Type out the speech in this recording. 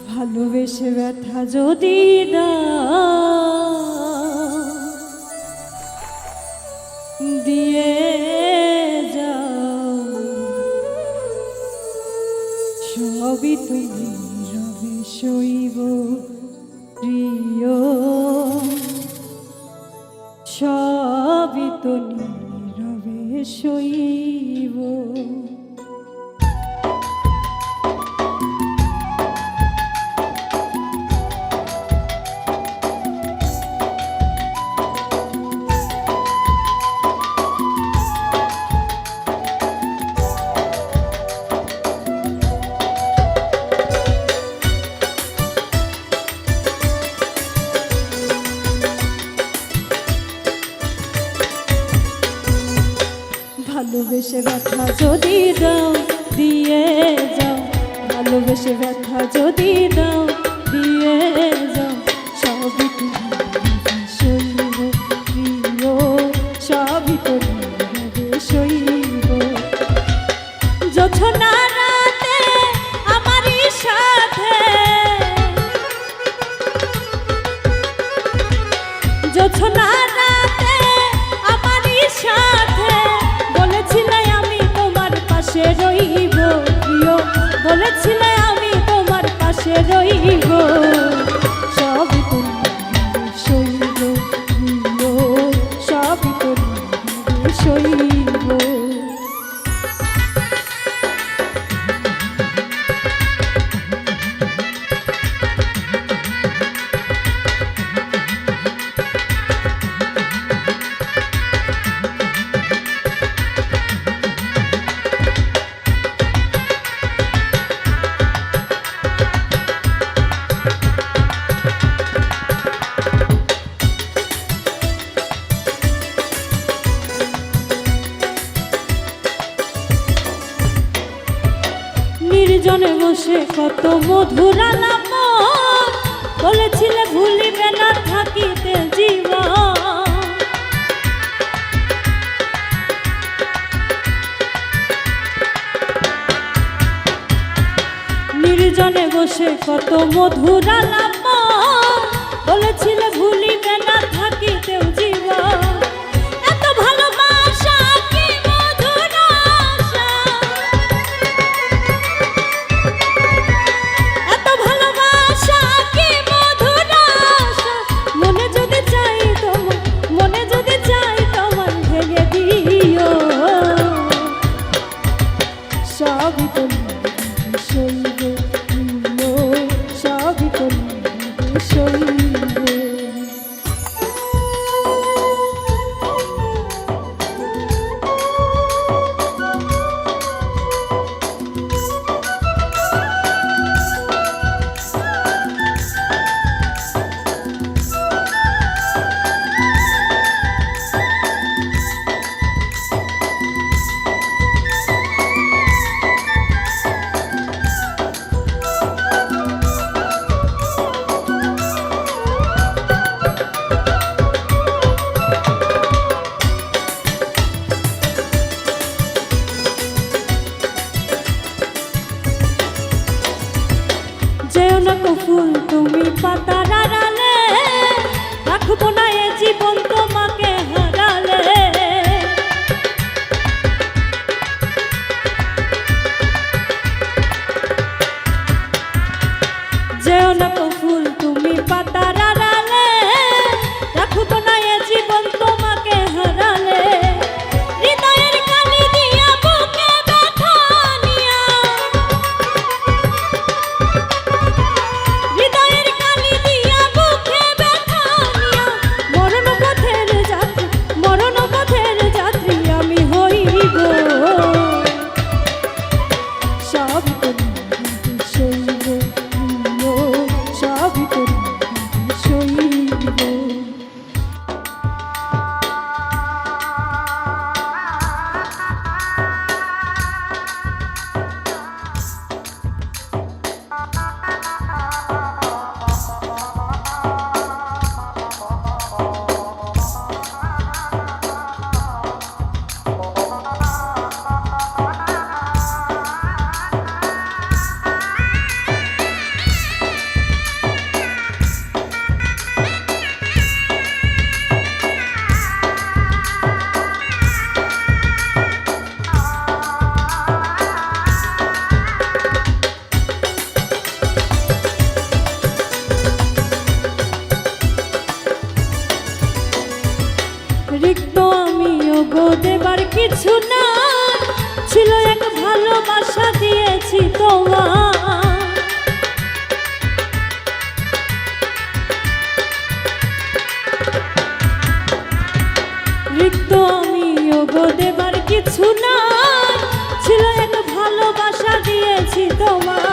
ভালোবেসে ব্যথা যদি দিয়ে যাও, সবই তুমি রবে সইব প্রিয়, সবই তো নীরবে সইব। ভালোবেসে ব্যথা যদি দাও দিয়ে যাও, ভালোবেসে ব্যথা যদি দাও দিয়ে যাও, সবই তুমি সইব প্রিয়, সবই তুমি সইব। জোছনা রাতে আমারই সাথে, জোছনা রাতে আমারই সাথে বলেছিলে আমি তোমার পাশে রইব প্রিয়, বলেছিলে আমি তোমার পাশে রইব, সবই তুমি সইব প্রিয়, সবই তুমি সইব। নির্জনে বসে কত মধুর আলাপ বলেছিলে ভুলিবে না থাকিতে জীবন, নির্জনে বসে কত মধুর আলাপ বলেছিলে ভুলিবে না থাকিতে জীবন। এত ভালোবাসা কি মধুর আশা, এত ভালোবাসা কি মধুর আশা, মনে যদি চাই তোমার, মনে যদি চাই তোমার ভেঙে দিও, সবই তুমি সইব প্রিয়, সবই তুমি সইব। রিক্ত আমি ওগো দেবার কিছু নাই, ছিল এক ভালোবাসা দিয়েছি তোমার। রিক্ত আমি ওগো দেবার কিছু নাই, ছিল এক ভালোবাসা দিয়েছি তোমার।